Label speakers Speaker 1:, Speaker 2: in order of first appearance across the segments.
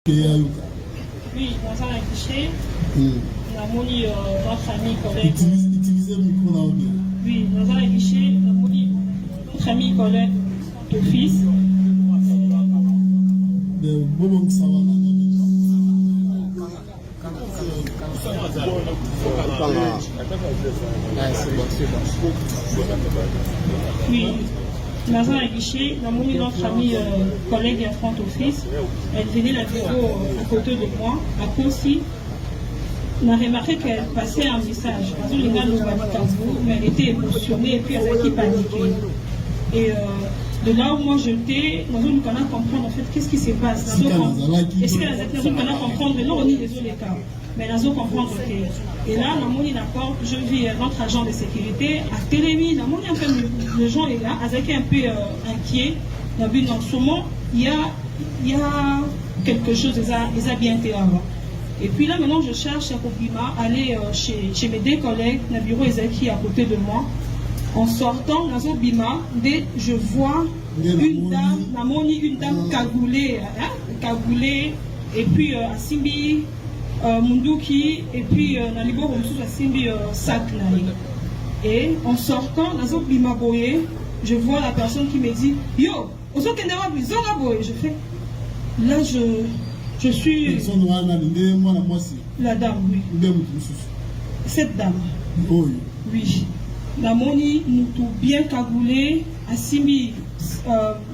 Speaker 1: Oui, dans un guichet, on a moni notre ami collègue.
Speaker 2: Utilisez le micro là.
Speaker 1: Oui, dans un guichet, on a moni notre ami collègue d'office.
Speaker 2: De Bobong Savana.
Speaker 1: Oui, dans un guichet, on a moni notre ami collègue et front office. Elle venait la bureau à côté de moi, à Kossi. On a remarqué qu'elle passait un message. Mais elle était émotionnée et puis elle a paniqué. Et de là où moi j'étais, nous allons comprendre en fait qu'est-ce qui se passe. Est-ce qu'elle a comprendre? Non, on est désolé, mais nous allons comprendre. Et là, je vis notre agent de sécurité à Télémi. Le gens est là, avec un peu inquiet. En ce moment, il y a quelque chose, ils ont bien été avant. Et puis là, maintenant, je cherche à aller chez mes deux collègues, le bureau Ezaki à côté de moi. En sortant, dans Bima, je vois une dame cagoulée, et puis Simbi Munduki, et puis Nalibo Simbi sac. Et en sortant, dans Bima Boye, je vois la personne qui me dit Yo, Ozo Kendewa Bizonga Boye. Je fais là, je suis la dame, oui. Cette dame. Oui. La moni mutu bien cagoulé, Asimi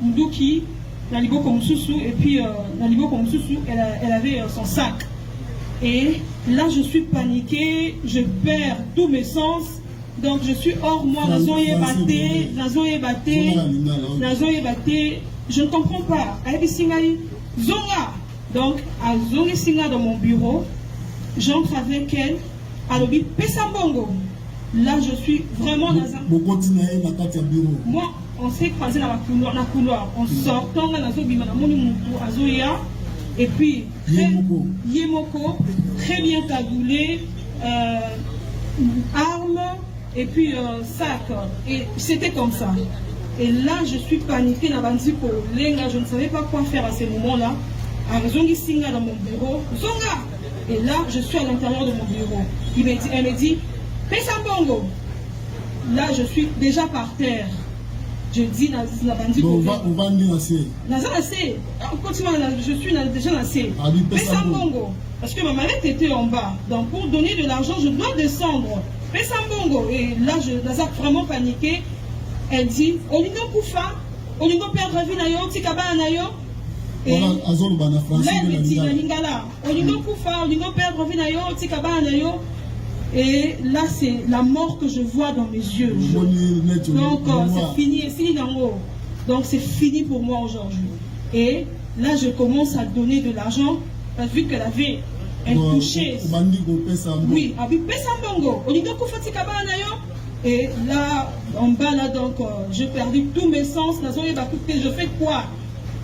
Speaker 1: Mduki, Nalibo Komsusu, et puis Nalibo Komsusu, elle avait son sac. Et là, je suis paniquée, je perds tous mes sens. Donc, je suis hors moi, je ne comprends pas. Zonga. Donc, à Zonga Singa dans mon bureau, j'entre avec elle, à l'objet Pesambongo. Là, je suis vraiment dans un... Moi, on s'est croisé dans la couloir. En sortant, dans la et puis, Yemoko, très bien cagoulé, arme, et puis sac. Et c'était comme ça. Et là, je suis paniquée dans Lenga. Je ne savais pas quoi faire à ce moment-là. Zongi Singa dans mon bureau. Zonga! Et là, je suis à l'intérieur de mon bureau. Elle me dit, Pesambongo. Là, je suis déjà par terre. Je dis, on va je suis déjà lancé. Pesambongo. Parce que ma mallette était en bas. Donc, pour donner de l'argent, je dois descendre. Pesambongo. Et là, je suis vraiment paniqué. Elle dit, Olino Koufa, Olino perdre vie na yo, Tikaba na yo. Et là, elle me dit, Olino Koufa, Olino perdre vie na yo, Tikaba na yo. Et là, c'est la mort que je vois dans mes yeux. Donc, c'est fini d'en haut. Donc, c'est fini pour moi aujourd'hui. Et là, je commence à donner de l'argent, vu qu'elle avait un touché. Oui, avec Pesambongo. Et là, en bas, là, donc, j'ai perdu tous mes sens. Je fais quoi?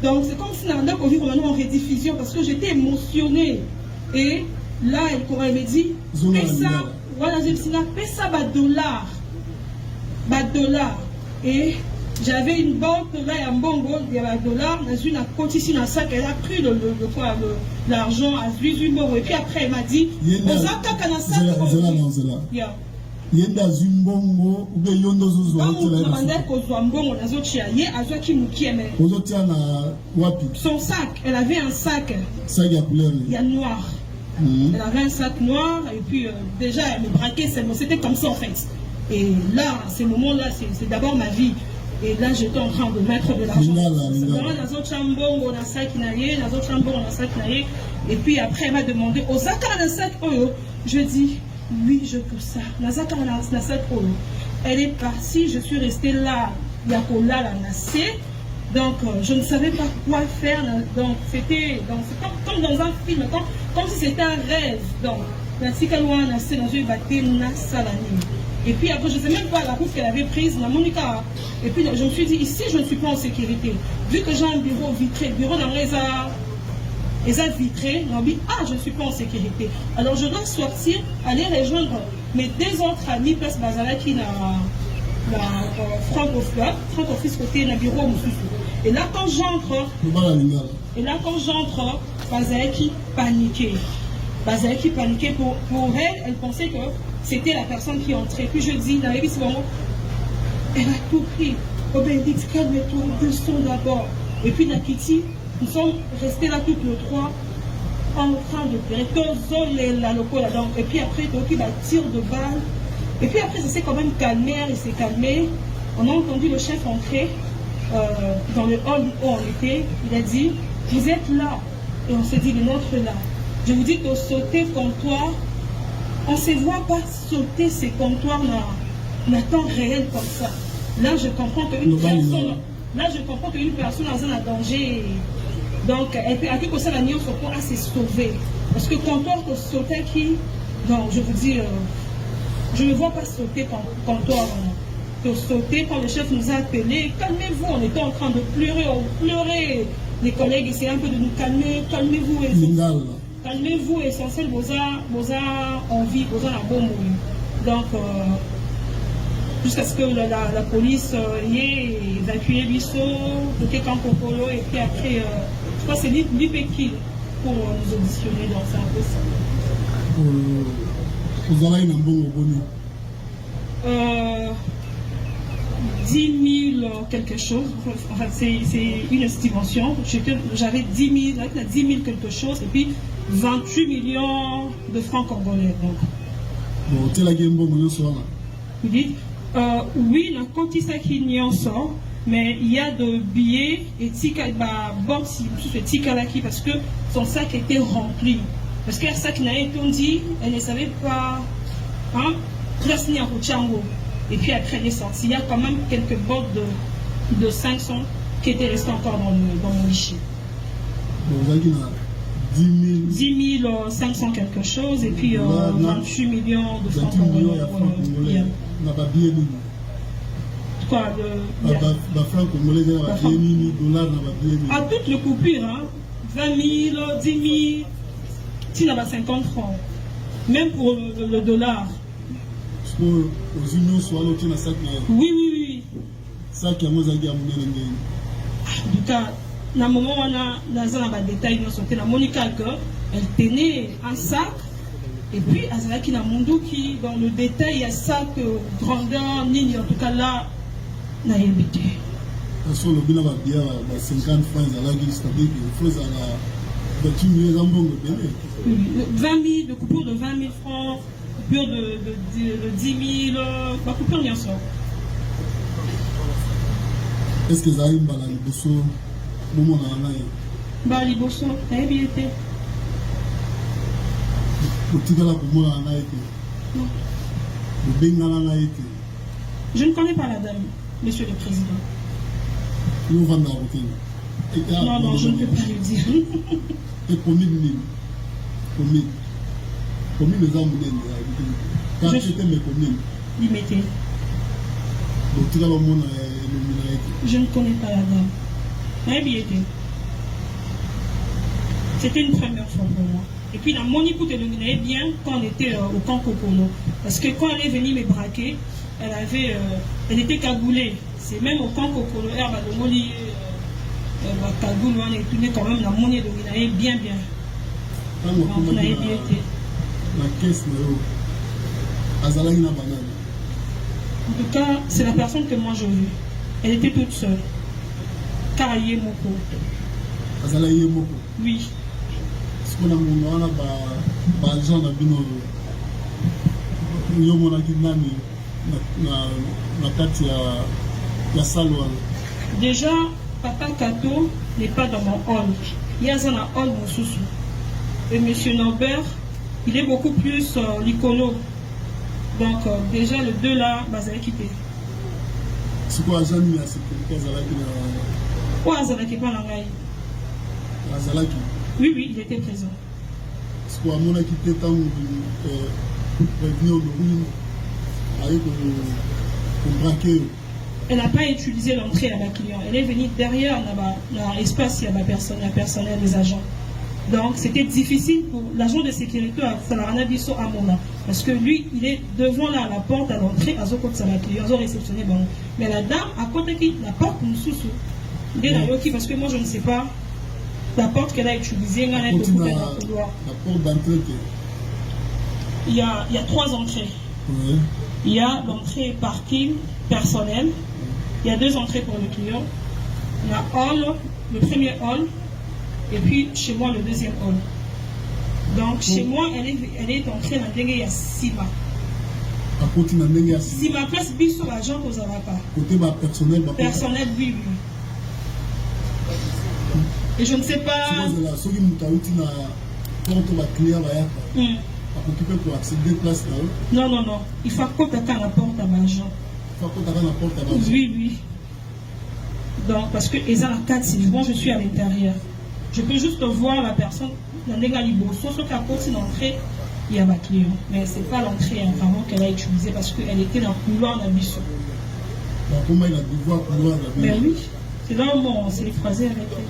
Speaker 1: Donc, c'est comme si on vit en rediffusion parce que j'étais émotionnée. Et là, elle me dit, voilà, j'ai dit, pesa $. Et j'avais une banque là, il y a un bongo, il y avait $. Dans une côte ici, dans ça, elle a pris l'argent à Zuizu. Et puis après, elle m'a dit, Ozaka Kanasa.
Speaker 2: Yenda Zimbongo, ou bien Yondo Zozo.
Speaker 1: Son sac, elle avait un sac.
Speaker 2: Sac à couleur.
Speaker 1: Il y a noir. Elle avait un sac noir et puis déjà elle me braquait, c'était comme ça en fait. Et là, ces moments-là, c'est d'abord ma vie. Et là, j'étais en train de mettre de l'argent. Et puis après, elle m'a demandé, je dis, oui, je peux ça. Elle est partie, je suis restée là, Yakola la Nassé. Donc, je ne savais pas quoi faire. Donc, c'était comme dans un film, comme si c'était un rêve. Donc, la Tikalouan Nassé, dans une bâtée, et puis après, je ne sais même pas la route qu'elle avait prise, la Monica. Et puis, je me suis dit, ici, je ne suis pas en sécurité. Vu que j'ai un bureau vitré, le bureau dans les arts vitré, on dit, je ne suis pas en sécurité. Alors, je dois sortir, aller rejoindre mes deux autres amis, Place Bazala, qui n'a Franck Office côté le bureau. Et là, quand j'entre, Bazaki paniquait. Bazaki paniquait. Pour elle, elle pensait que c'était la personne qui entrait. Puis je dis, elle a tout pris. Oh Bénédicte, calme-toi, descends d'abord. Et puis Nakiti, nous sommes restés là toutes les trois en train de pleurer. Et puis après, Toki va tirer de balles. Et puis après, ça s'est quand même calmé, elle s'est calmée. On a entendu le chef entrer dans le hall où on était. Il a dit, vous êtes là. Et on s'est dit, le nôtre là. Je vous dis que sauter comptoir, on ne se voit pas sauter ces comptoirs là, temps réel comme ça. Là, je comprends qu'une personne a un danger. Donc, elle peut acquérir ça la nuit au secours à se sauver. Parce que comptoir que sauter qui, donc je vous dis, je ne vois pas sauter comptoir. Que sauter quand le chef nous a appelés, calmez-vous, on était en train de pleurer, on pleurait. Les collègues essayaient un peu de nous calmer, calmez-vous. Calmez-vous, essentiel, vous avez envie, vous avez un bon moment. Donc, jusqu'à ce que la police ait évacué Bisso, côté Campopolo, et puis après, je crois que c'est l'IPEKI pour nous auditionner, donc c'est un peu ça.
Speaker 2: Vous avez un bon bonus
Speaker 1: 10 000 quelque chose, enfin, c'est une estimation. J'avais 10 000 quelque chose, et puis 28 millions de francs congolais. Donc.
Speaker 2: Bon, tu as game bon,
Speaker 1: vous dites oui, la quantité qui n'y en sort, mais il y a de billets et tika parce que son sac était rempli. Parce qu'un sac n'a été dit, elle ne savait pas, hein, et puis après elle est sortie. Il y a quand même quelques bottes de 500 qui étaient restées encore dans mon guichet.
Speaker 2: Bon,
Speaker 1: 10 500 quelque chose et puis 28 millions de francs congolais. Quoi, à toutes les coupures, hein, 20 000, 10 000, tu n'as pas 50 francs. Même pour le dollar. Oui. En tout cas, dans le moment où on a dans détail, la Monica, elle tenait un sac. Et puis, Azalaki Namundu qui, dans le détail, il y a sac, grandeur, ligne, en tout cas là, n'a rien évité.
Speaker 2: 50 francs, il faut 20
Speaker 1: 000, de coupures de 20 000 francs, coupures de 10 000, pas coupures n'y en sort.
Speaker 2: Est-ce que ça arrive à la Liboso?
Speaker 1: Bah, Liboso, ça a bien été. Je ne connais pas la dame, monsieur le président. Non, je ne peux pas le dire.
Speaker 2: Et commis les hommes, quand c'était mes communes.
Speaker 1: Il m'était. Je ne connais pas la dame. Elle y était. C'était une première fois pour moi. Et puis la Monique te dominait bien quand on était au camp Kokolo. Parce que quand elle est venue me braquer, elle était cagoulée. C'est même au camp Kokolo, elle a demandé cagoule, on est tourné quand même la Monique dominait bien. Donc on a bien été.
Speaker 2: La caisse, Azalaki na banane.
Speaker 1: En tout cas, c'est la personne que moi j'ai vue. Elle était toute seule. Karaye Moko.
Speaker 2: Azalaki Moko.
Speaker 1: Oui.
Speaker 2: Ce qu'on a mon agent na bino yo monaki nani na kati ya salon.
Speaker 1: Déjà, Papa Kato n'est pas dans mon hall. Il y a un hall Moussousou. Et Monsieur Norbert, il est beaucoup plus licolo. Donc déjà le 2 là, Bazalaki quitté.
Speaker 2: C'est quoi Azani la sécurité Azalaki na?
Speaker 1: Quoi Azalaki pas la gaille?
Speaker 2: Azalaki.
Speaker 1: Oui, il était présent.
Speaker 2: C'est quoi mon quitté tant revenu au ruine avec pour braquer.
Speaker 1: Elle n'a pas utilisé l'entrée à ma client. Elle est venue derrière l'espace, il y a ma personnel, les agents. Donc c'était difficile pour l'agent de sécurité à Salaranabiso à Mona. Parce que lui, il est devant là, à la porte à l'entrée, à Zoko de Salakli, à réceptionné. Bon. Mais la dame, à côté qui, la porte nous sous. Il est là, parce que moi je ne sais pas. La porte qu'elle a utilisée,
Speaker 2: la porte d'entrée.
Speaker 1: Il y a 3 entrées.
Speaker 2: Oui.
Speaker 1: Il y a l'entrée parking personnel. Il y a 2 entrées pour le client. Il y a hall, le premier hall, et puis chez moi le deuxième hall. Donc chez moi, elle est entrée dans le il y a 6 mois. Si ma place bille sur la jambe, vous n'avez pas.
Speaker 2: Côté personnel,
Speaker 1: personnel, oui. Et je ne sais pas. Non. Il faut qu'on t'attende la porte à ma jambe. Oui. Donc, parce que ils ont la 4 moi je suis à l'intérieur. Je peux juste voir la personne dans les galibos. Sauf que la porte d'entrée, il y a ma client. Mais ce n'est pas l'entrée vraiment qu'elle a utilisée parce qu'elle était dans le couloir d'un bistrot.
Speaker 2: Comment il a dû voir le couloir d'un
Speaker 1: bistrot? Mais oui, c'est là où on s'est croisé avec elle.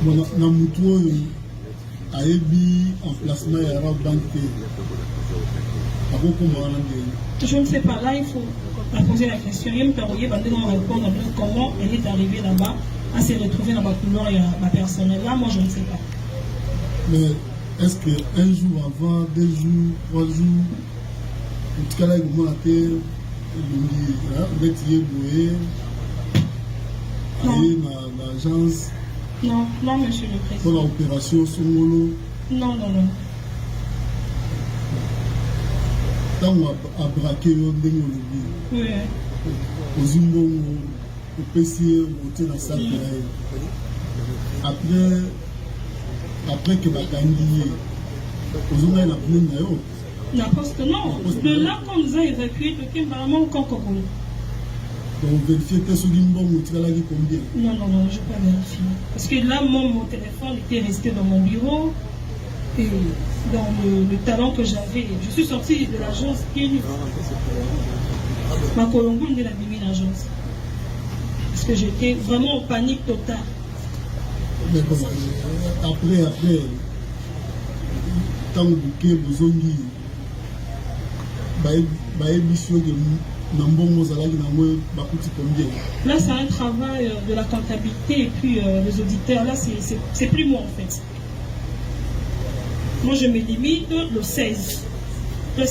Speaker 2: Bon, dans mon tour, il y a eu un placement à la banque. Je
Speaker 1: ne sais pas. Là, il faut poser la question. Il me permet de répondre comment elle est arrivée là-bas à se retrouver dans ma couloir et ma personnelle. Là, moi, je ne sais pas.
Speaker 2: Mais est-ce qu'un jour avant, 2 jours, 3 jours, en tout cas là, il m'a été dans l'agence?
Speaker 1: Non, monsieur le président.
Speaker 2: Pour l'opération Songolo?
Speaker 1: Non.
Speaker 2: Quand on a braqué le Ndengolo,
Speaker 1: oui.
Speaker 2: Au Zimbabwe, au PCA, au Tien dans sa après que ma candidature, aux hommes la plume d'ailleurs.
Speaker 1: La poste, non. De là qu'on nous a évacués, de Kimbarama au Congo.
Speaker 2: Donc vérifier que ce Zimbabwe, tu as dit combien?
Speaker 1: Non, je ne vais pas vérifier. Parce que là, mon téléphone était resté dans mon bureau. Et dans le talent que j'avais, je suis sortie de l'agence pieds nus. Ma Colombo n'est la mimi l'agence. Parce que j'étais vraiment en panique totale.
Speaker 2: Mais comment? Après, tant que vous
Speaker 1: là, c'est un travail de la comptabilité et puis les auditeurs. Là, c'est plus moi en fait. Moi, je me limite le 16. Là,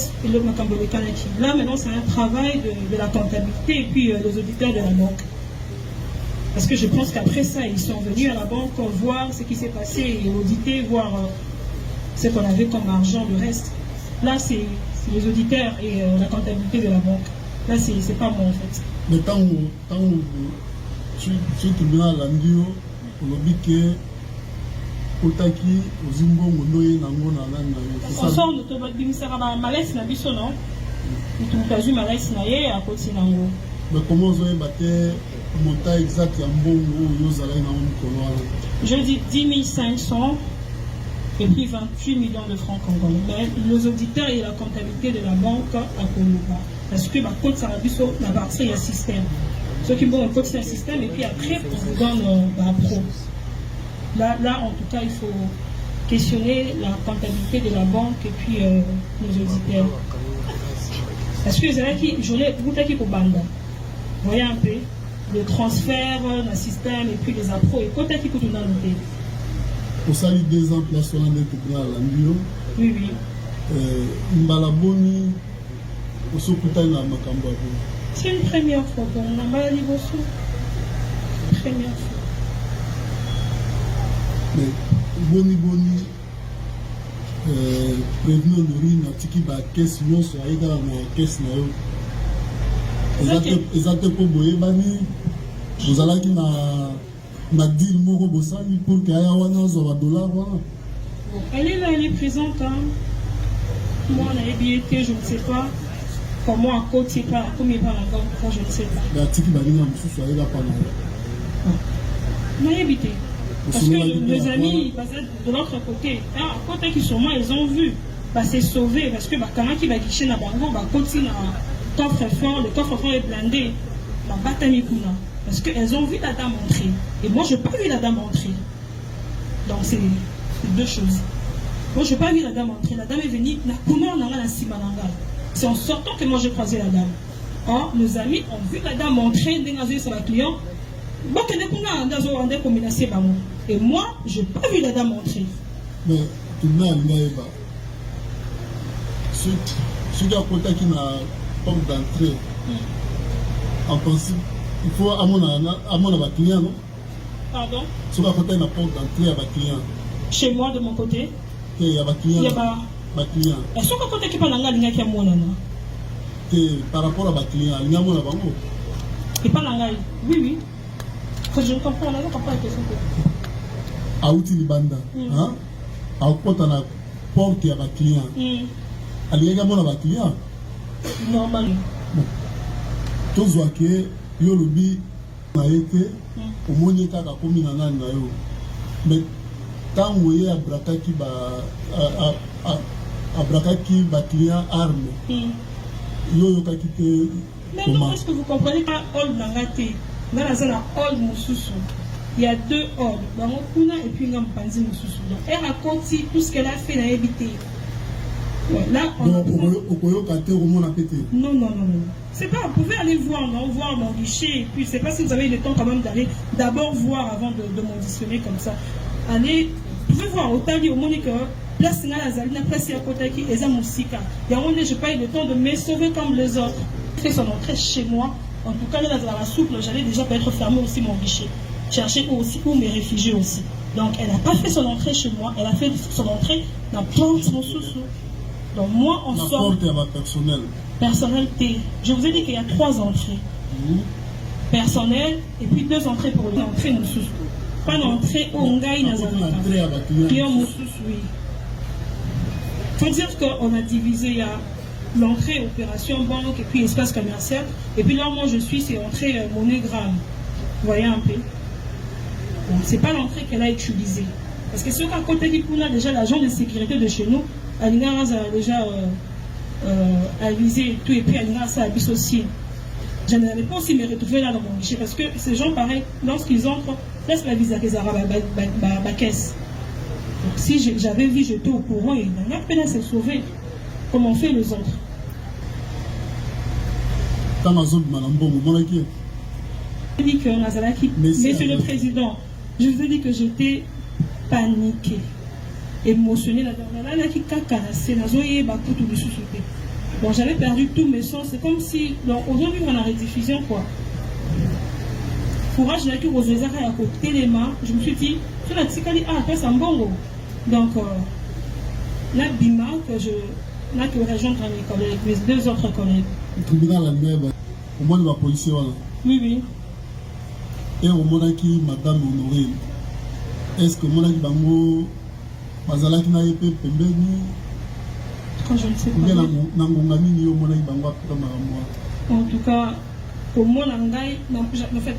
Speaker 1: maintenant, c'est un travail de la comptabilité et puis les auditeurs de la banque. Parce que je pense qu'après ça, ils sont venus à la banque voir ce qui s'est passé et auditer, voir ce qu'on avait comme argent, le reste. Là, c'est les auditeurs et la comptabilité de la banque. Là, c'est pas moi en fait.
Speaker 2: Mais tant que tu es à l'andio, on a dit que Otaki, au Zimbabwe,
Speaker 1: on sort de Bimisara, malaise na biso, non? Tu as vu malaise na ye à côté nango.
Speaker 2: Mais comment vous avez battu le montant exact de Mbongo?
Speaker 1: Je dis 10 500 et puis 28 millions de francs congolais. Mais les auditeurs et la comptabilité de la banque à Koloba. Parce que ma compte Sarabiso n'a pas accès à un système. Ceux qui vont côté un système et puis après on vous donne un pro. Là, en tout cas, il faut questionner la comptabilité de la banque et puis nos auditeurs. Parce que vous voyez un peu le transfert d'un système et puis les appros et côté qui coûte une année.
Speaker 2: Pour ça, il y a 2 ans, place on est à l'ambulance.
Speaker 1: Oui.
Speaker 2: Mbalaboni, au Sokuta, la Makamba.
Speaker 1: C'est une première fois pour on a mal à Liboso. Première fois.
Speaker 2: Mais boni prévenir le riz na tiki ba caisse non so aida na caisse na yo exacte pour boye bani vous allez qui na deal moko bosani pour que aya wana zo ba dollar wana.
Speaker 1: Elle est là, elle est présente hein. Moi on a été, je ne sais pas comment à côté pas combien par la banque je ne sais pas.
Speaker 2: La tiki ba ni na musu so aida pa
Speaker 1: na. Na habité. Parce que les amis de l'autre côté, à côté qui sont moi, ils ont vu, c'est sauvé parce que quand qui va guicher na bango, continue à coffre-fort, le coffre-fort est blindé, parce qu'elles ont vu la dame entrer. Et moi, je n'ai pas vu la dame entrer. Donc, c'est 2 choses. Moi, je n'ai pas vu la dame entrer. La dame est venue, c'est en sortant que moi, j'ai croisé la dame. Or, nos amis ont vu la dame entrer, sur la client. Et moi, je n'ai pas vu la dame entrer.
Speaker 2: Mais tout le monde a dit, ceux qui ont côté qui n'a porte d'entrée, en principe, il faut à mon client, non?
Speaker 1: Pardon?
Speaker 2: Ceux qui ont côté la porte d'entrée à client.
Speaker 1: Chez moi, de mon côté,
Speaker 2: il y a des clients.
Speaker 1: Il y a
Speaker 2: client.
Speaker 1: Est-ce que côté qui parle anglais, il y a mon
Speaker 2: par rapport à client, il y a mon bango.
Speaker 1: Il parle anglais. Oui, oui. Je ne comprends pas la question.
Speaker 2: Aouti Libanda, hein? Aouti la porte à client. Il y a mon client.
Speaker 1: Normalement.
Speaker 2: Tout ce que yo lobi na été au moins kaka komi na nani na yo. Mais tant où il y a brakaki ba client arme. Yo kakite.
Speaker 1: Mais non, est-ce que vous comprenez pas Old Nangate? Dans la zone Old Moussousou, il y a deux Old. Dans mon Kuna et puis dans Panzi Moussousou. Donc elle raconte tout ce qu'elle a fait dans l'habité. Ouais, là,
Speaker 2: non,
Speaker 1: c'est pas, vous pouvez aller voir, non, voir mon guichet, et puis c'est pas si vous avez le temps quand même d'aller d'abord voir avant de m'auditionner comme ça. Allez, vous pouvez voir, au Tali, au Monique, place na la Zalina, place à côté qui est à Moussika. Et à un moment donné, je n'ai pas eu le temps de me sauver comme les autres. Fait son entrée chez moi, en tout cas, là, dans la soupe, j'allais déjà pas être fermé aussi mon guichet. Chercher où me réfugier aussi. Donc, elle n'a pas fait son entrée chez moi, elle a fait son entrée dans porte mon sous-sous. Donc moi, on sort...
Speaker 2: personnel.
Speaker 1: Personnalité. Je vous ai dit qu'il y a 3 entrées. Personnel, et puis 2 entrées pour l'entrée Moussous. Pas l'entrée Ongaï Nazaraka. Qui est Moussous, oui. Il faut dire qu'on a divisé, il y a l'entrée opération banque, et puis espace commercial. Et puis là, moi, je suis, c'est entrée MoneyGram. Vous voyez un peu. Bon, ce n'est pas l'entrée qu'elle a utilisée. Parce que ce qu'à côté qui a déjà l'agent de sécurité de chez nous, Alina a déjà avisé et tout, et puis Alina a bis aussi. Je n'allais pas aussi me retrouver là dans mon guichet parce que ces gens, pareil, lorsqu'ils entrent, laissent la visa qu'ils arabent à la caisse. Donc, si j'avais vu, j'étais au courant, et il y a peine à se sauver. Comme on fait les autres. Je dis que Nazalaki, Monsieur le Président, je vous ai dit que j'étais paniquée. Émotionnée, bon, j'avais perdu tous mes sens. C'est comme si, aujourd'hui, on a la rediffusion, quoi. Courage, là, aux Zézara à côté des mains, je me suis dit, tu l'as dit, toi, c'est un bon. Donc, là, Bima, que je n'ai que rejoindre mes collègues, mes 2 autres collègues.
Speaker 2: Le tribunal, au moins, la police,
Speaker 1: oui, oui.
Speaker 2: Et au moins, qui, Madame Honoré, est-ce que mon ami Bango. Bazalaki na yepe pembeni.
Speaker 1: Je ne sais pas. En tout cas, pour moi, en fait,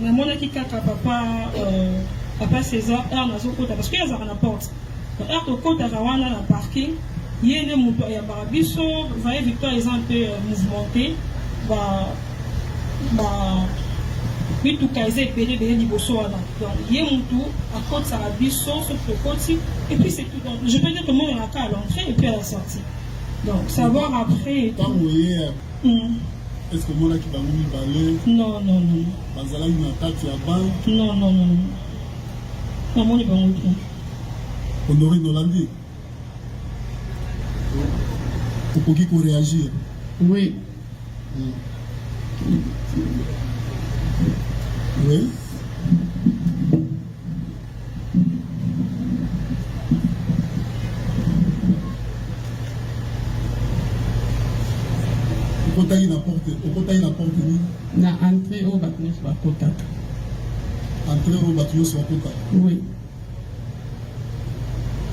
Speaker 1: papa César, parce qu'il y a un porte. Donc, quand il y a un parking, il y a des moutons, il y a un biseau, vous voyez, Victor est un peu mouvementé. Oui, tout cas, ils payé des niveaux. Donc, il y a un mouton, à côté, ça va biseau, sur le côté, et puis c'est tout. Donc, je peux dire que moi, il y a un cas à l'entrée et puis à la sortie. Donc, savoir après.
Speaker 2: Quand vous voyez, est-ce que moi, là, qui va nous parler?
Speaker 1: Non, non, non.
Speaker 2: Bazala, il y a un tas de banque?
Speaker 1: Non, non, non. Non, moi, il va nous parler.
Speaker 2: Honoré Nolandi. Pour qui réagir?
Speaker 1: Oui.
Speaker 2: Oui.
Speaker 1: Na entrée au bâtiment sur la côte.
Speaker 2: Entrée au bâtiment sur la côte.
Speaker 1: Oui.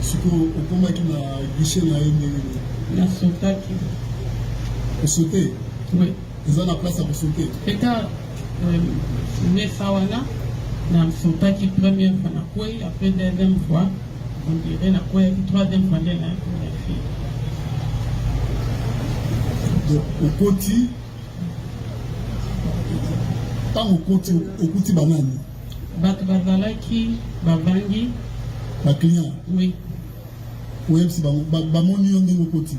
Speaker 2: Ce qu'on a qui n'a guichet là,
Speaker 1: la sauté.
Speaker 2: Pour sauter?
Speaker 1: Oui.
Speaker 2: Ils ont la place à sauter.
Speaker 1: Et quand les Sawana, dans le sauté qui première fois, après deuxième fois, on dirait la troisième fois, la fille.
Speaker 2: Au côté, tant au côté banane.
Speaker 1: Bazalaki, Babangi.
Speaker 2: Ma client.
Speaker 1: Oui.
Speaker 2: Oui, c'est Bamoni au côté.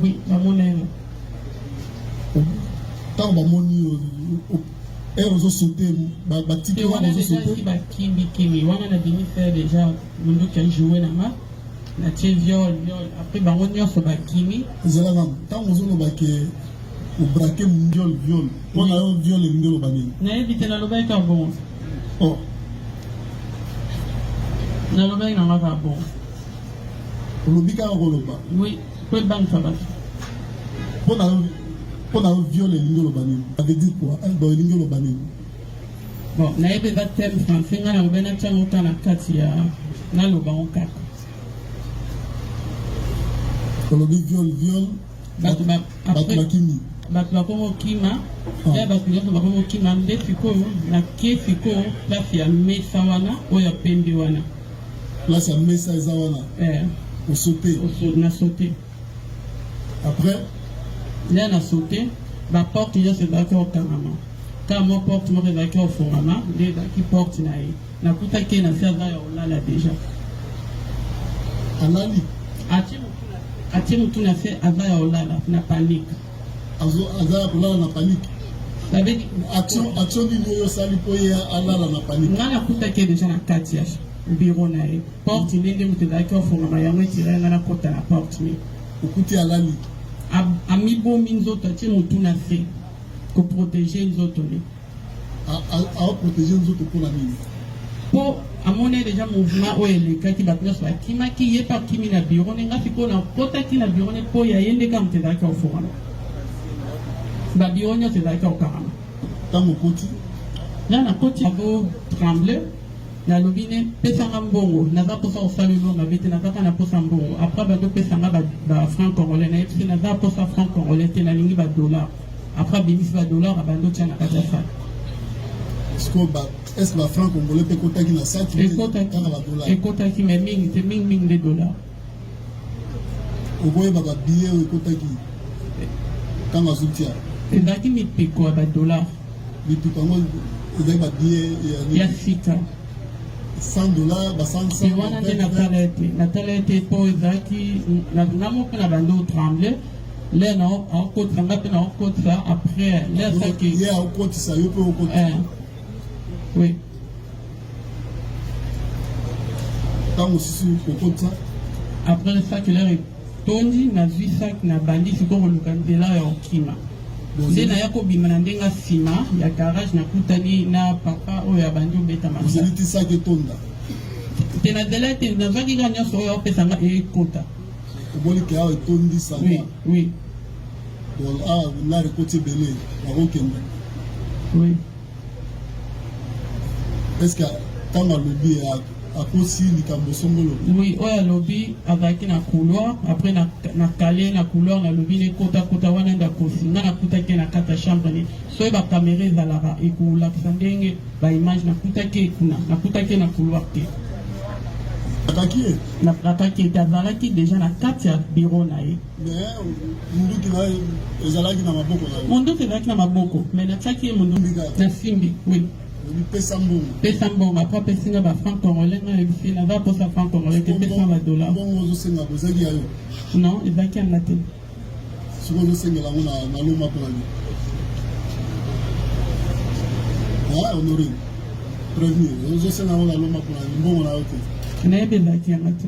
Speaker 1: Oui, Bamoni.
Speaker 2: Tant Bamoni, Et on a sauté,
Speaker 3: et on a déjà qui va kimi on a venu faire déjà monde qui a joué na ma na tie viol après bango nyonso ba kimi
Speaker 2: ezala tant on a baké au braquer viol on a un viol et viol banini
Speaker 3: na éviter la loba ka bon
Speaker 2: oh
Speaker 3: na loba na ma va bon
Speaker 2: lobika roloba
Speaker 3: oui peut banque ça va
Speaker 2: pour un viol et viol banini ça veut dire quoi dans viol banini
Speaker 3: bon na ebe va thème français ngana loba na tsango kana kati ya na loba on kaka
Speaker 2: lobi viol
Speaker 3: bato
Speaker 2: bakimi
Speaker 3: bato bakomo kima ya bato nyonso bakomo kima nde sikoyo na kie sikoyo place ya mesa wana oyo ya pembe wana
Speaker 2: place ya mesa eza wana osauté
Speaker 3: na sauté
Speaker 2: après
Speaker 3: nde na sauté baporte nyonso ezalaki okangama kaka mwa porte moko ezalaki ofungama nde ezalaki porte na ye nakutaki ye na se aza ya olala déjà
Speaker 2: alali
Speaker 3: atie motu na se aza ya olala na panique
Speaker 2: aza ya kolala na panique action nini oyo osali mpo ye alala na panique
Speaker 3: nga nakutaki ye déjà na kati ya bureau na ye porte ndenge moto ezalaki ofungama yango etira nga nakota na porte ne
Speaker 2: okuti alali
Speaker 3: amibomi nzoto atie motu na se koprotege nzoto ne
Speaker 2: aoprotege nzoto mpona nini
Speaker 3: mpo amoni déjà mouvement oyo elekaki bato nyonso bakimaki ye mpe akimi na bureau ne nga sikoyo nakotaki na bureau ne mpo ya ye ndeka moto ezalaki ofungama babiro nyonso ezalaki okangama
Speaker 2: ntango okoti
Speaker 3: nga nakoti yango tremble nalobi ne pesanga mbongo naza mposa kosala eloko mabe te nazaka na posa mbongo apres bazopesanga bafranc congolais nayebi te naza posa franc congolais te nalingi badollar apres abimisi badollar abandi otya na kati ya saki
Speaker 2: est-ce que bafranc congolais mpe ekotaki na saki kaka badollar
Speaker 3: ekotaki me mingi te mingi nde dollar
Speaker 2: okoyebaka billet oyo ekotaki ntango azotia
Speaker 3: ezalaki mipiko ya badollar
Speaker 2: mipiko yango ezalaki babillet
Speaker 3: ya sika
Speaker 2: $100
Speaker 3: wana nde natala ete mpo ezalaki na moko na bando otremble le na aokotisa nga mpe na okotisa après le asaki
Speaker 2: ye aokotisa yo mpe okotisa
Speaker 3: oui
Speaker 2: ntango mosusu okotisa
Speaker 3: après le sac lere etondi nazwi sac na bandi sikoyo koluka nzela ya okima nde naya kobima na ndenge nsima ya garage nakutani na papa oyo abandi obeta
Speaker 2: ozeliti sac etonda
Speaker 3: te na nzela ete nazwaki kaka nyonso oyo aopesanga ekota
Speaker 2: oboliki awa etondi sanga
Speaker 3: oui
Speaker 2: awa lare ekoti ebele nakokende
Speaker 3: oui
Speaker 2: est-ce que ntango alobi akosi likambo songolo
Speaker 3: oui oyo alobi azalaki na couloir après na kale na couloir nalobi nekota wana nde akosi nga nakutaki na kati ya chambre ne soki bakamera ezalaka ekolakisa ndenge baimage nakutaki kuna nakutaki na couloir te nakataki ete azalaki déjà na kati ya bureau na ye
Speaker 2: munduki na ezalaki na maboko na ye
Speaker 3: monduki ezalaki na maboko mais natiaki ye monduki na simbi oui
Speaker 2: pesa
Speaker 3: mbongo apres apesinga bafranc congolais nga yebisi naza posa franc congolais te pesa badollar
Speaker 2: mbongo ozosenga kozaki ya yo
Speaker 3: non ezalaki yanga te
Speaker 2: soki ozosengela yango na loma mpona ni honore prévenir ozosenga yango na loma mpona ni mbongo na yo te
Speaker 3: nayebi ezalaki yanga te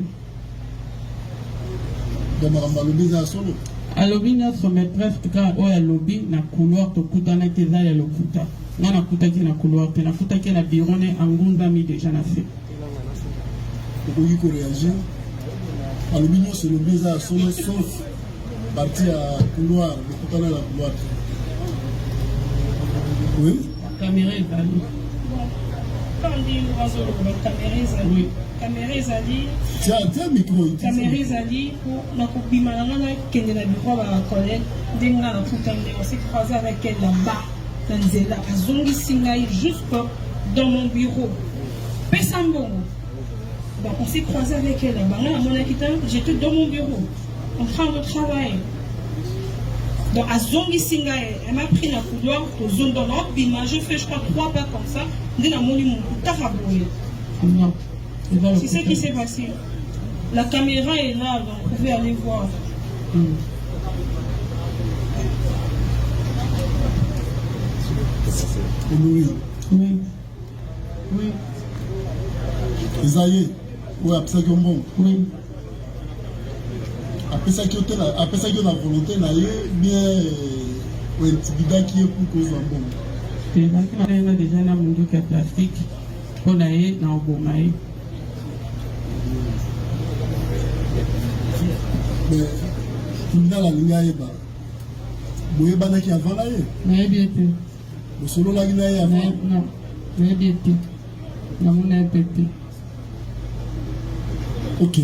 Speaker 2: don makambo alobi eza ya solo
Speaker 3: alobi nyonso mais presque kaka oyo alobi na couloir tokutana ete eza ya lokuta nga nakutaki na couloir te nakutaki na bureau ne angundami déjà na se
Speaker 2: okoki koréagir alobi nyonso elobi eza ya solo sauf parti ya couloir lokutana na couloir te oui
Speaker 3: caméra ezali
Speaker 1: oui caméra ezali
Speaker 2: tia micro
Speaker 1: caméra ezali na kobima na nga nakende na biro bacollègue ndenge nga nafuta ndenge on s'est croisé avec elle là-bas na nzela azongisi ngai jusque dans mon bureau pesa mbongo donc on s'est croisé avec elle là-bas nga namonaki ta j'étais dans mon bureau en train de travailler donc azongisi ngai elle m'a pris na couloir tozongi dans nabima je fais je crois 3 pas comme ça nde namoni motu kaka boye
Speaker 3: non
Speaker 1: c'est ce qui s'est passé. La caméra est là, donc vous pouvez aller voir.
Speaker 2: Oui.
Speaker 3: Oui. Oui.
Speaker 2: Isaïe, oui, après ça, bon.
Speaker 3: Oui.
Speaker 2: Après ça, la volonté, bien, intimidant qui est pour cause en bon.
Speaker 3: Et donc, on a déjà un monde qui est plastique. On a eu dans le bon.
Speaker 2: Mais, dans la ligne à Eba, vous avez banni qui avant là.
Speaker 3: Mais bien sûr.
Speaker 2: Le solo la ligne à avant.
Speaker 3: Non, mais bien sûr. Non, on a pété.
Speaker 2: Ok.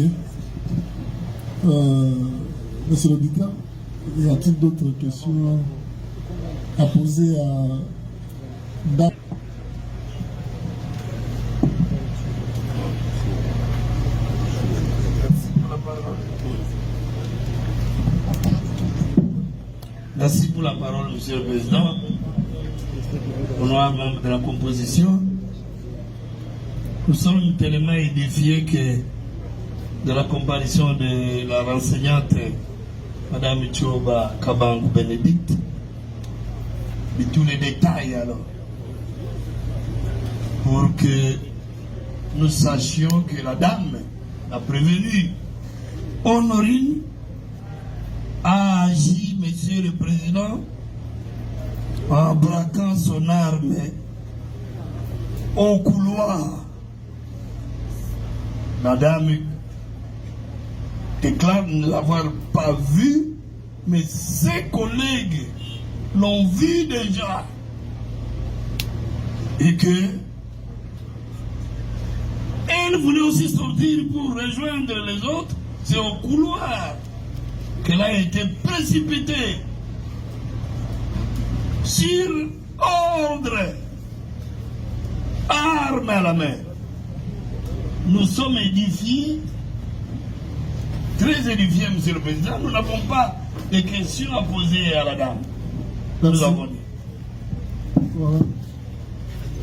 Speaker 2: Monsieur l'auditeur, y a-t-il d'autres questions à poser à Dan?
Speaker 4: Merci pour la parole, Monsieur le Président. Honorable membre de la composition, nous sommes tellement édifiés que de la comparution de la renseignante Madame Tchoba Kabangou Bénédicte, de tous les détails alors, pour que nous sachions que la dame, la prévenue, Honorine, a agi, Monsieur le Président, en braquant son arme au couloir. La dame déclare ne l'avoir pas vu, mais ses collègues l'ont vu déjà. Et que elle voulait aussi sortir pour rejoindre les autres. C'est au couloir qu'elle a été précipitée sur ordre, arme à la main. Nous sommes édifiés, très édifiés, Monsieur le Président. Nous n'avons pas de questions à poser à la dame.
Speaker 2: Merci.
Speaker 4: Nous avons dit.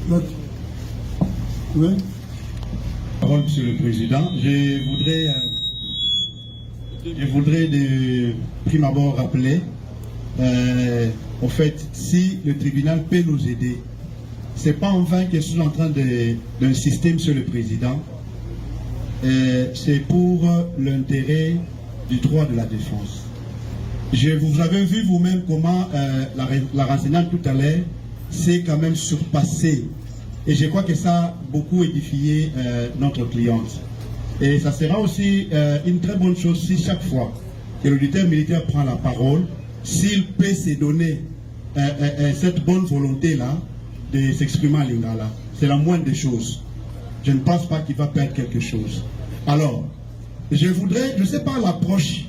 Speaker 2: Voilà. Oui.
Speaker 5: Parole, Monsieur le Président. Je voudrais de prime abord rappeler, en fait, si le tribunal peut nous aider, c'est pas en vain que je suis en train d'insister, Monsieur le Président. C'est pour l'intérêt du droit de la défense. Vous avez vu vous-même comment la renseignante tout à l'heure s'est quand même surpassée. Et je crois que ça a beaucoup édifié notre cliente. Et ça sera aussi une très bonne chose si chaque fois que l'auditeur militaire prend la parole, s'il peut se donner cette bonne volonté-là de s'exprimer en lingala. C'est la moindre des choses. Je ne pense pas qu'il va perdre quelque chose. Alors, je voudrais, je ne sais pas l'approche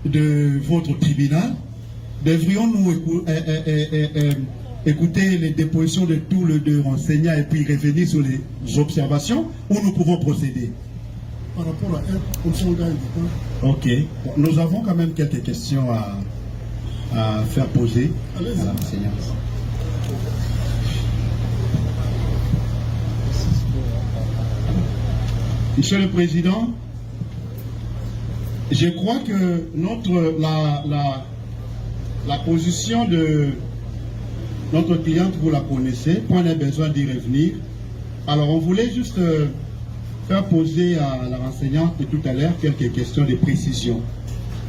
Speaker 5: de votre tribunal, devrions-nous écouter les dépositions de tous les deux renseignants et puis revenir sur les observations, ou nous pouvons procéder?
Speaker 2: Par rapport à elle, comme ça on gagne du temps.
Speaker 5: Ok. Bon, nous avons quand même quelques questions à faire poser à la renseignante. Monsieur le Président, je crois que la position de notre cliente, vous la connaissez, point de besoin d'y revenir. Alors on voulait juste faire poser à la renseignante de tout à l'heure quelques questions de précision.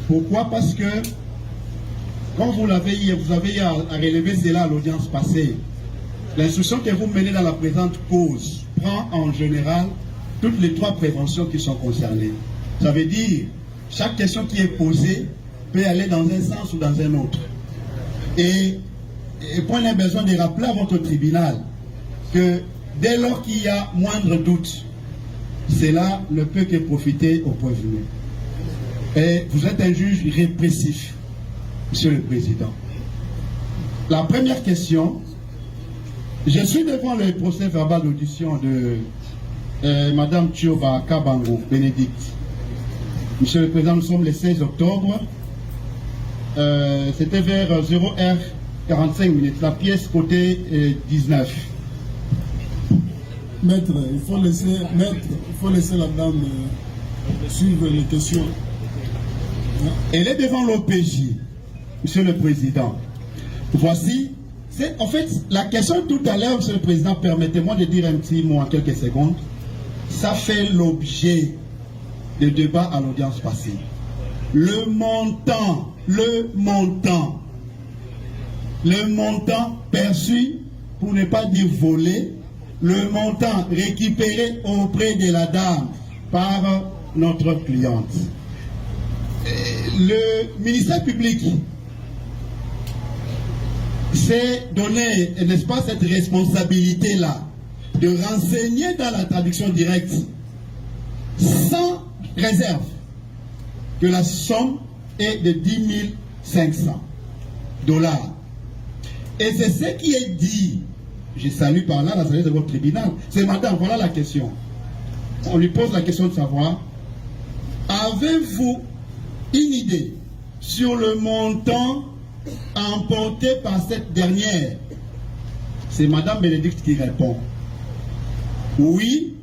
Speaker 5: Pourquoi? Parce que, quand vous avez eu à relever cela à l'audience passée, l'instruction que vous menez dans la présente cause prend en général toutes les trois préventions qui sont concernées. Ça veut dire, chaque question qui est posée peut aller dans un sens ou dans un autre. Et point de besoin de rappeler à votre tribunal que dès lors qu'il y a moindre doute, cela ne peut que profiter au prévenu. Et vous êtes un juge répressif, Monsieur le Président. La première question, je suis devant le procès verbal d'audition de Madame Tchoba Kabangou Bénédicte. Monsieur le Président, nous sommes le 16 octobre. C'était vers 0h45 minutes, la pièce côté 19.
Speaker 2: Maître, il faut laisser la dame suivre les questions.
Speaker 5: Elle est devant l'OPJ, Monsieur le Président. Voici En fait, la question tout à l'heure, Monsieur le Président, permettez-moi de dire un petit mot en quelques secondes. Ça fait l'objet de débats à l'audience passée. Le montant perçu, pour ne pas dire volé, le montant récupéré auprès de la dame par notre cliente. Le ministère public s'est donné, n'est-ce pas, cette responsabilité-là de renseigner dans la traduction directe sans réserve que la somme est de 10 500 $. Et c'est ce qui est dit. Je salue par là la sagesse de votre tribunal. C'est madame, voilà la question. On lui pose la question de savoir, avez-vous une idée sur le montant emporté par cette dernière? C'est madame Bénédicte qui répond. Oui,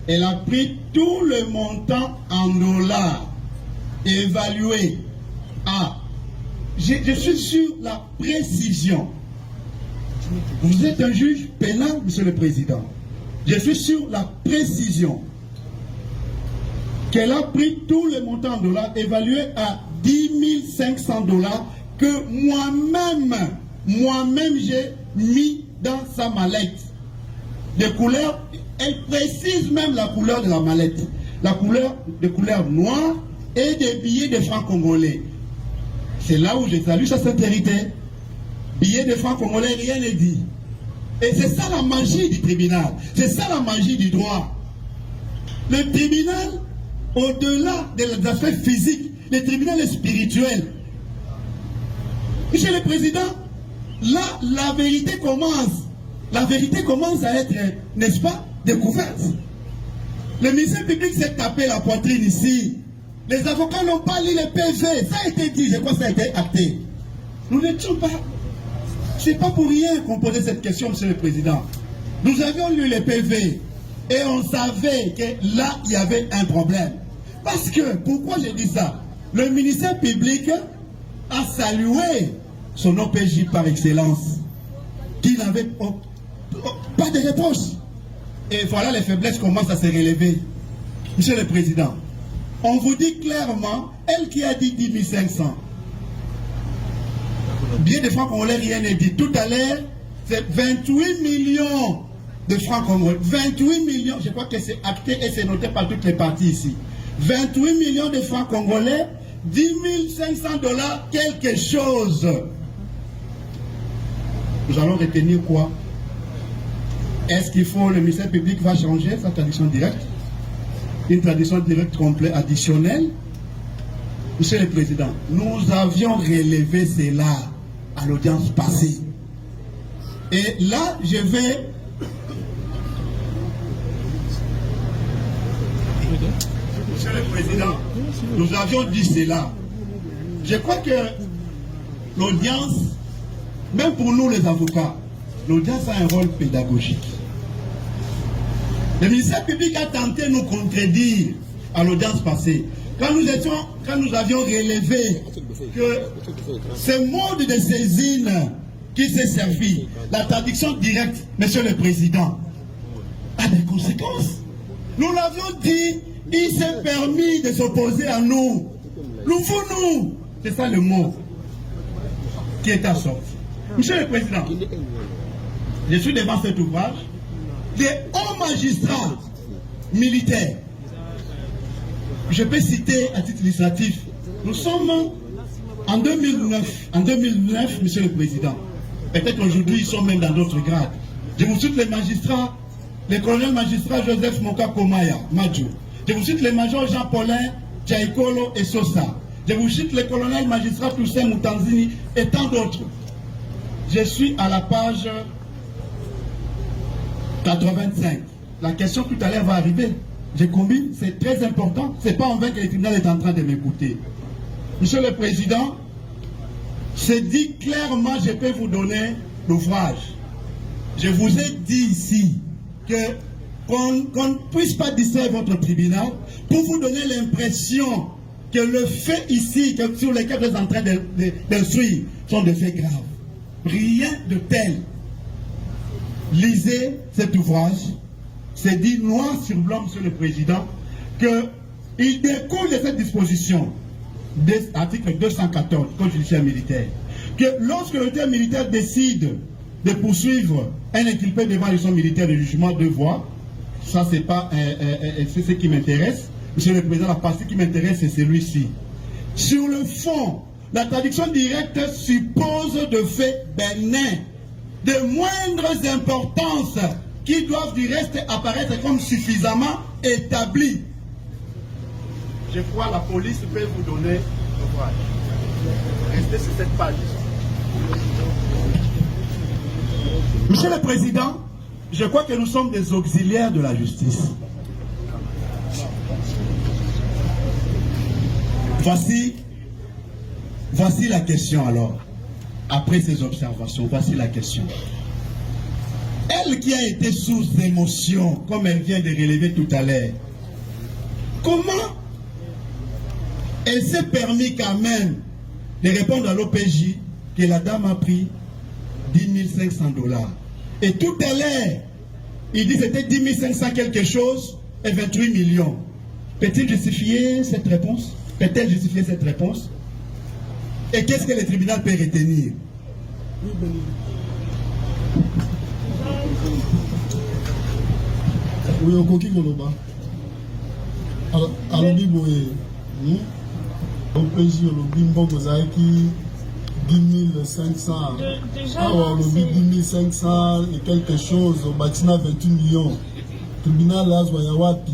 Speaker 5: elle a pris tout le montant en dollars évalué à... Je suis sur la précision. Vous êtes un juge pénal, Monsieur le Président. Je suis sur la précision qu'elle a pris tout le montant en dollars évalué à 10 500 $ que moi-même j'ai mis dans sa mallette. De couleur, elle précise même la couleur de la mallette. La couleur de couleur noire et des billets de francs congolais. C'est là où je salue sa sincérité. Billets de francs congolais, rien n'est dit. Et c'est ça la magie du tribunal. C'est ça la magie du droit. Le tribunal, au-delà des aspects physiques, le tribunal est spirituel. Monsieur le Président, là, la vérité commence. La vérité commence à être, n'est-ce pas, découverte. Le ministère public s'est tapé la poitrine ici. Les avocats n'ont pas lu les PV. Ça a été dit, je crois que ça a été acté. Nous n'étions pas... C'est pas pour rien qu'on posait cette question, Monsieur le Président. Nous avions lu les PV et on savait que là, il y avait un problème. Parce que, pourquoi j'ai dit ça? Le ministère public a salué son OPJ par excellence, qui n'avait pas de reproche. Et voilà, les faiblesses commencent à se relever. Monsieur le Président, on vous dit clairement, elle qui a dit 10 500, bien de francs congolais, rien n'est dit. Tout à l'heure, c'est 28 millions de francs congolais. 28 millions, je crois que c'est acté et c'est noté par toutes les parties ici. 28 millions de francs congolais, 10 500 $, quelque chose. Nous allons retenir quoi? Est-ce qu'il faut, le ministère public va changer sa traduction directe? Une traduction directe complète additionnelle? Monsieur le Président, nous avions relevé cela à l'audience passée. Et là, je vais... Monsieur le Président, nous avions dit cela. Je crois que l'audience, même pour nous les avocats, l'audience a un rôle pédagogique. Le ministère public a tenté de nous contredire à l'audience passée. Quand nous avions relevé que ce mode de saisine qui s'est servi, la traduction directe, Monsieur le Président, a des conséquences. Nous l'avions dit, il s'est permis de s'opposer à nous. Nous, c'est ça le mot qui est à sortir. Monsieur le Président, je suis devant cet ouvrage des hauts magistrats militaires. Je peux citer à titre illustratif. Nous sommes en 2009. En 2009, Monsieur le Président. Peut-être aujourd'hui, ils sont même dans d'autres grades. Je vous cite les magistrats, le colonel magistrat Joseph Moka Komaya, Madjo. Je vous cite les majors Jean-Paulin, Tchaïkolo et Sosa. Je vous cite les colonels magistrats Toussaint Moutanzini et tant d'autres. Je suis à la page 85. La question tout à l'heure va arriver. Je combine, c'est très important. C'est pas en vain que le tribunal est en train de m'écouter. Monsieur le Président, c'est dit clairement, je peux vous donner l'ouvrage. Je vous ai dit ici qu'on ne puisse pas distraire votre tribunal pour vous donner l'impression que le fait ici, sur lesquels vous êtes en train d'instruire, sont des faits graves. rien de tel. Lisez cet ouvrage. C'est dit noir sur blanc, Monsieur le Président, qu'il découle de cette disposition, des articles 214 du Code judiciaire militaire, que lorsque l'autorité militaire décide de poursuivre un inculpé devant les juges militaires de jugement de voie, ça c'est pas c'est ce qui m'intéresse. Monsieur le Président, la partie qui m'intéresse c'est celui-ci. Sur le fond, la traduction directe suppose de faits bénins, de moindres importances, qui doivent du reste apparaître comme suffisamment établis. Je crois que la police peut vous donner l'ouvrage. Restez sur cette page. Monsieur le Président, je crois que nous sommes des auxiliaires de la justice. Voici la question alors. Après ces observations, voici la question. Elle qui a été sous émotion, comme elle vient de relever tout à l'heure, comment elle s'est permis quand même de répondre à l'OPJ que la dame a pris 10 500 $. Et tout à l'heure, il dit que c'était 10 500 quelque chose et 28 millions. Peut-il justifier cette réponse? Peut-elle justifier cette réponse? Et qu'est-ce que le tribunal peut retenir?
Speaker 2: Oui, au coquille Goloba. Alobi Boye. Au PJ, au Bimbo Mosaïki, 10 500. Alors, au 10 500 et quelque chose, au Batina 28 millions. Tribunal Lazwayawapi.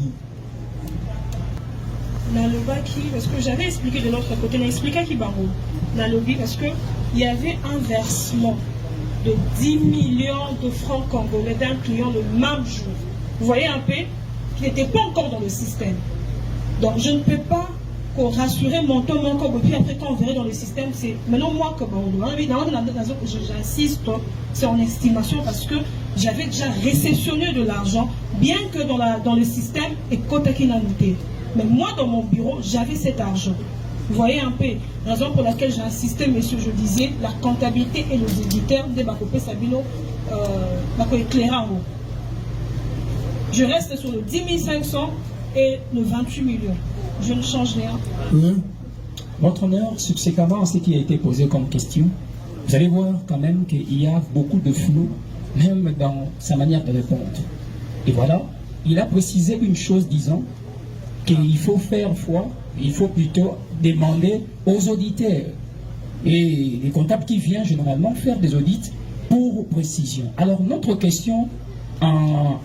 Speaker 1: La Lobaki, parce que j'avais expliqué de l'autre côté, on a expliqué à Kibango, la lobby, parce qu'il y avait un versement de 10 millions de francs congolais d'un client le même jour. Vous voyez un peu qu'il n'était pas encore dans le système. Donc je ne peux pas rassurer mon temps encore, et puis après quand on verrait dans le système, c'est maintenant moi que j'insiste, c'est en estimation parce que j'avais déjà réceptionné de l'argent, bien que dans le système, et côté qui n'a noté. Mais moi, dans mon bureau, j'avais cet argent. Vous voyez un peu, raison pour laquelle j'ai insisté, monsieur, je disais, la comptabilité et les éditeurs de Bakopé Sabino, éclairant. Je reste sur le 10 500 et le 28 millions. Je ne change rien.
Speaker 2: Oui.
Speaker 6: Votre honneur, subséquemment à ce qui a été posé comme question, vous allez voir quand même qu'il y a beaucoup de flou, même dans sa manière de répondre. Et voilà, il a précisé une chose disant qu'il faut faire foi, il faut plutôt demander aux auditeurs. Et les comptables qui viennent généralement faire des audits pour précision. Alors notre question, en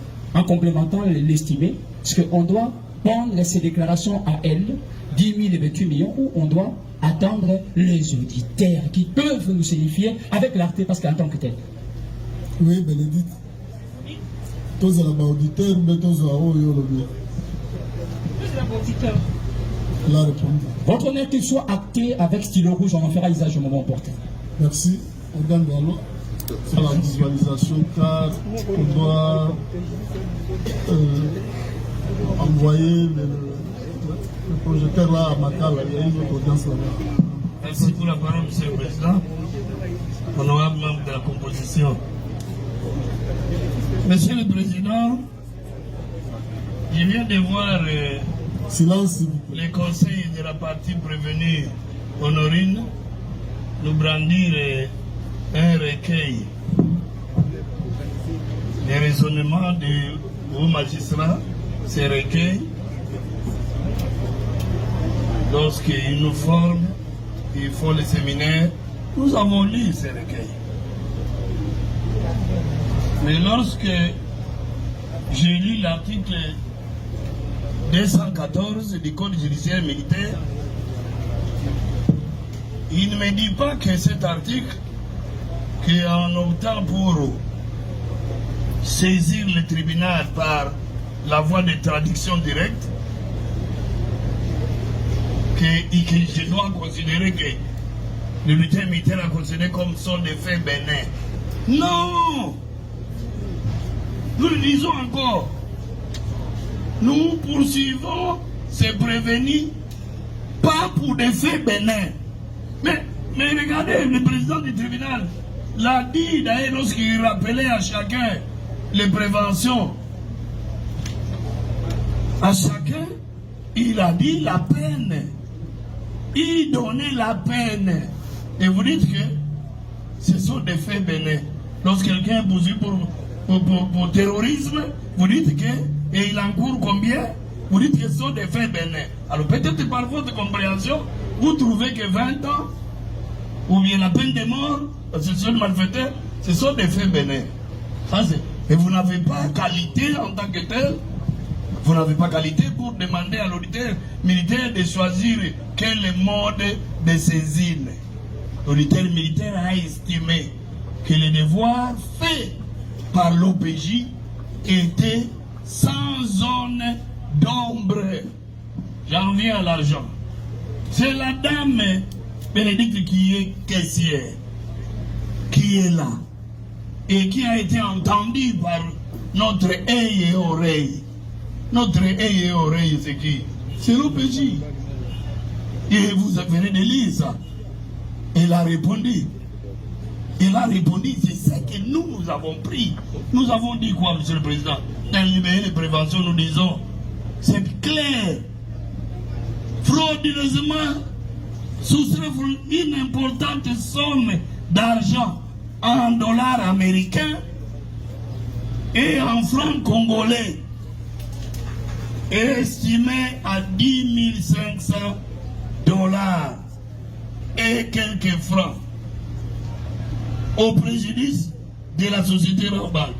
Speaker 6: complémentant l'estimé, c'est qu'on doit prendre ces déclarations à elle, 10 000 et 28 millions, ou on doit attendre les auditeurs qui peuvent nous signifier avec l'arté parce qu'en tant que tel.
Speaker 2: Oui, Bénédicte. Tous les auditeurs, mais tous les
Speaker 1: auditeur.
Speaker 2: La réponse.
Speaker 6: Votre honneur, qu'il soit acté avec stylo rouge, on en fera usage au moment opportun.
Speaker 2: Merci. On donne alors sur la visualisation car on doit envoyer le projecteur là à Makala. Il y a une autre audience là-bas.
Speaker 4: Merci pour la parole, Monsieur le Président. Honorable membre de la composition. Monsieur le Président, je viens de voir
Speaker 2: silence,
Speaker 4: les conseils de la partie prévenue Honorine nous brandir un recueil des raisonnements de vos magistrats, ces recueils, lorsqu'ils nous forment, ils font les séminaires, nous avons lu ces recueils. Mais lorsque j'ai lu l'article 214 du Code judiciaire militaire, il ne me dit pas que cet article, qu'en optant pour saisir le tribunal par la voie de traduction directe, que je dois considérer que le bulletin militaire a considéré comme sont des faits bénins. Non! Nous le disons encore. Nous poursuivons ces prévenus pas pour des faits bénins. Mais regardez, le président du tribunal, l'a dit d'ailleurs lorsqu'il rappelait à chacun les préventions. À chacun, il a dit la peine. Il donnait la peine. Et vous dites que ce sont des faits bénins. Lorsque quelqu'un est poursuivi pour terrorisme, vous dites que, et il encourt combien? Vous dites que ce sont des faits bénins. Alors peut-être par votre compréhension, vous trouvez que 20 ans, ou bien la peine de mort, ce sont des malfaiteurs, ce sont des faits bénins. Et vous n'avez pas qualité en tant que tel. Vous n'avez pas qualité pour demander à l'auditeur militaire de choisir quel mode de saisine. L'auditeur militaire a estimé que les devoirs faits par l'OPJ étaient sans zone d'ombre. J'en viens à l'argent. C'est la dame Bénédicte qui est caissière, qui est là, et qui a été entendue par notre œil et oreille. Notre œil et oreille, c'est qui? C'est l'OPJ. Et vous venez de lire ça. Elle a répondu. Elle a répondu, c'est ce que nous avons pris. Nous avons dit quoi, Monsieur le Président? Dans les préventions, nous disons, c'est clair. Frauduleusement, soustraire une importante somme d'argent en dollars américains et en francs congolais, estimé à 10 500 $ et quelques francs, au préjudice de la société globale.